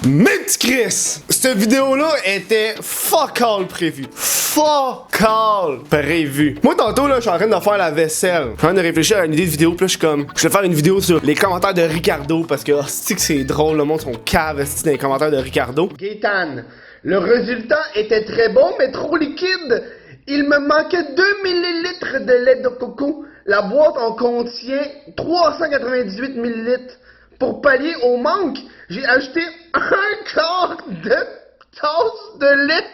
Mais petit Chris, cette vidéo-là était fuck all prévue. Fuck all prévu. Moi, tantôt, là, je suis en train de faire la vaisselle. Je suis en train de réfléchir à une idée de vidéo, puis là, je suis comme, je vais faire une vidéo sur les commentaires de Ricardo, parce que, hostie que c'est drôle, le monde sont cave, hostie, dans les commentaires de Ricardo. Gaétane, le résultat était très bon, mais trop liquide. Il me manquait 2 millilitres de lait de coco. La boîte en contient 398 millilitres. Pour pallier au manque, j'ai acheté un quart de tasse de lait.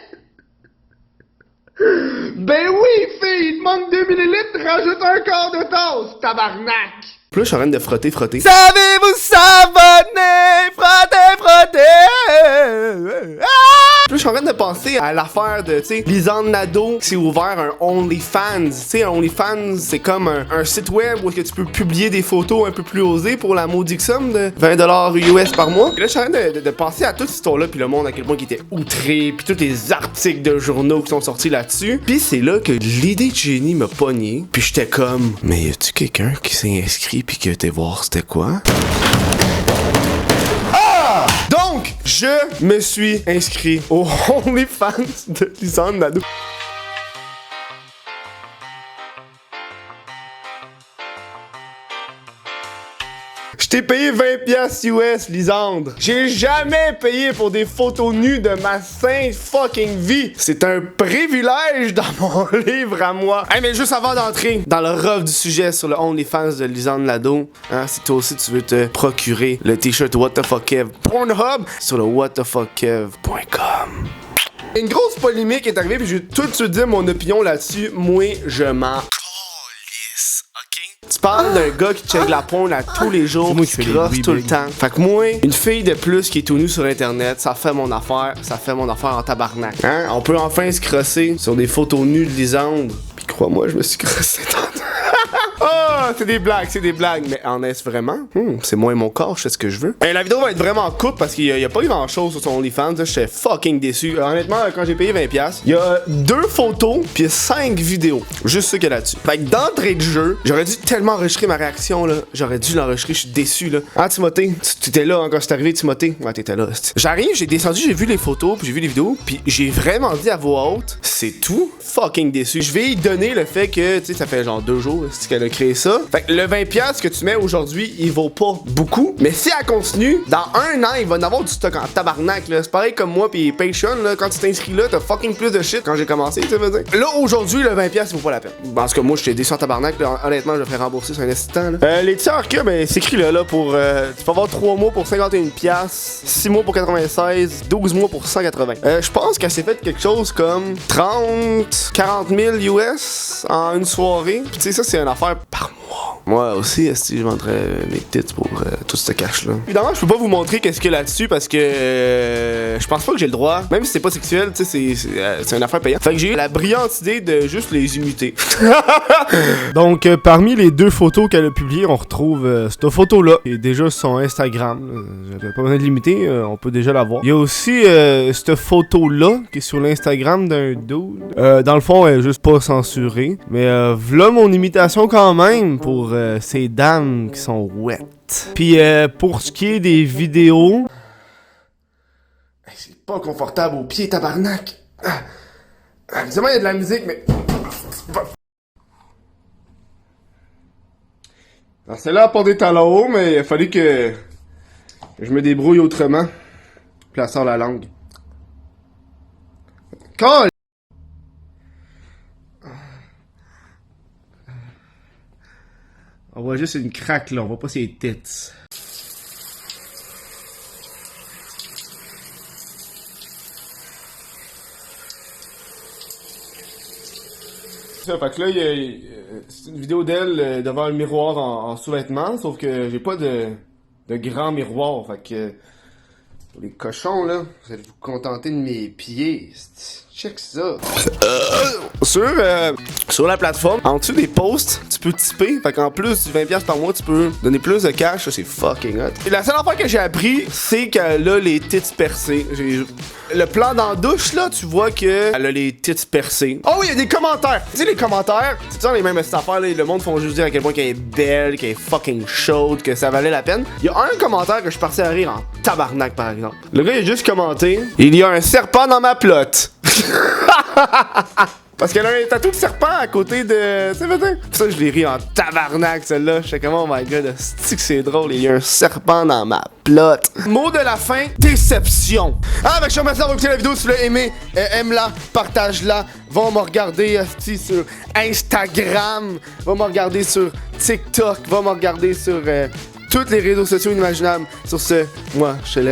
Ben oui, fille, il te manque 2 millilitres, rajoute un quart de tasse, tabarnak. Puis là, je suis en train de frotter. Savez-vous savonner, frotter. Puis là, je suis en train de penser à l'affaire de, tu sais, Lisanne Nadeau qui s'est ouvert un OnlyFans. Tu sais, un OnlyFans, c'est comme un site web où est-ce que tu peux publier des photos un peu plus osées pour la maudite somme de 20$ US par mois. Et là, je suis en train de penser à toute cette histoire-là, puis le monde à quel point qui était outré, puis tous les articles de journaux qui sont sortis là-dessus. Puis c'est là que l'idée de génie m'a pogné. Puis j'étais comme, mais y a-tu quelqu'un qui s'est inscrit puis qui a été voir c'était quoi? Donc, je me suis inscrit au OnlyFans de Lisanne Nadeau. Je t'ai payé 20$ US, Lisandre. J'ai jamais payé pour des photos nues de ma sainte fucking vie. C'est un privilège dans mon livre à moi. Hey, mais juste avant d'entrer dans le rough du sujet sur le OnlyFans de Lisanne Nadeau, hein, si toi aussi tu veux te procurer le t-shirt What the fuck Kev Pornhub sur le whatthefuckkev.com. Une grosse polémique est arrivée, puis je vais tout de suite dire mon opinion là-dessus. Moi, je m'en calisse, ok? Tu parles d'un gars qui check la porn à tous les jours, qui crosse tout le temps. Fait que moi, une fille de plus qui est tout nue sur internet, ça fait mon affaire en tabarnak. Hein? On peut enfin se crosser sur des photos nues de Lisandre. Puis crois-moi, je me suis crossé tantôt. Oh, c'est des blagues, mais en est-ce vraiment? C'est moi et mon corps, je sais ce que je veux. Et la vidéo va être vraiment coupe parce qu'il y a pas eu grand chose sur son OnlyFans, j'étais fucking déçu. Honnêtement, quand j'ai payé 20$, il y a 2 photos puis 5 vidéos. Juste ce qu'il y a là-dessus. Fait que d'entrée de jeu, j'aurais dû tellement enregistrer ma réaction là. J'aurais dû l'enregistrer, je suis déçu là. Ah Timothée, tu étais là quand c'est arrivé Timothée? Ouais, t'étais là. J'arrive, j'ai descendu, j'ai vu les photos, puis j'ai vu les vidéos, puis j'ai vraiment dit à voix haute, c'est tout. Fucking déçu. Je vais y donner le fait que, tu sais, ça fait genre 2 jours qu'elle a créé ça. Fait que le 20$ que tu mets aujourd'hui, il vaut pas beaucoup. Mais si elle continue, dans 1 an, il va en avoir du stock en tabarnak, là. C'est pareil comme moi pis Patreon, là. Quand tu t'inscris là, t'as fucking plus de shit quand j'ai commencé, tu veux dire. Là, aujourd'hui, le 20$, il vaut pas la peine. Parce que moi, j'étais déçu en tabarnak, là. Honnêtement, je le ferais rembourser sur un instant, là. Les tiers que, ben, c'est écrit là, pour, tu peux avoir 3 mois pour 51$, 6 mois pour 96, 12 mois pour 180. Je pense qu'elle s'est fait quelque chose comme 40 000 US en une soirée. Pis tu sais, ça, c'est une affaire par mois. Moi aussi, si je vendrais mes tits pour tout ce cash-là. Évidemment, je peux pas vous montrer qu'est-ce qu'il y a là-dessus parce que je pense pas que j'ai le droit. Même si c'est pas sexuel, tu sais, c'est une affaire payante. Fait que j'ai eu la brillante idée de juste les imiter. Donc, parmi les 2 photos qu'elle a publiées, on retrouve cette photo-là, qui est déjà sur son Instagram. J'avais pas besoin de l'imiter, on peut déjà la voir. Il y a aussi cette photo-là, qui est sur l'Instagram d'un dude. Dans le fond, elle est juste pas censurée. Mais v'là mon imitation quand même pour ces dames qui sont wet. Puis pour ce qui est des vidéos... Hey, c'est pas confortable aux pieds, tabarnak. Évidemment, il y a de la musique, mais... Alors, celle-là a pas des talons hauts, mais il a fallu que je me débrouille autrement. Puis elle sort la langue. Colle! On voit juste une craque là, on voit pas ses tits. Ça, fait que là, c'est une vidéo d'elle devant un miroir en sous-vêtements, sauf que j'ai pas de grand miroir, fait que pour les cochons là, vous allez vous contenter de mes pieds. Check ça. Sur la plateforme, en dessous des posts, tu peux typer. Fait qu'en plus du 20$ par mois, tu peux donner plus de cash. Ça, c'est fucking hot. Et la seule affaire que j'ai appris, c'est qu'elle a les tits percées. Le plan dans la douche, là, tu vois qu'elle a les tits percées. Oh oui, il y a des commentaires. Tu sais, les commentaires, c'est toujours les mêmes affaires, là. Le monde font juste dire à quel point qu'elle est belle, qu'elle est fucking chaude, que ça valait la peine. Il y a un commentaire que je suis parti à rire en tabarnak, par exemple. Le gars, il a juste commenté: il y a un serpent dans ma plotte. Parce qu'elle a un tatou de serpent à côté de... C'est vrai? Ça, je l'ai ri en tabarnak, celle-là. Je sais comment, oh my god, c'est drôle. Il y a un serpent dans ma plotte. Mot de la fin, déception. Ah, ben je te remercie d'avoir écouté la vidéo. Si tu l'as aimé, aime-la, partage-la. Va me regarder sur Instagram. Va me regarder sur TikTok. Va me regarder sur tous les réseaux sociaux inimaginables. Sur ce, moi, je te laisse.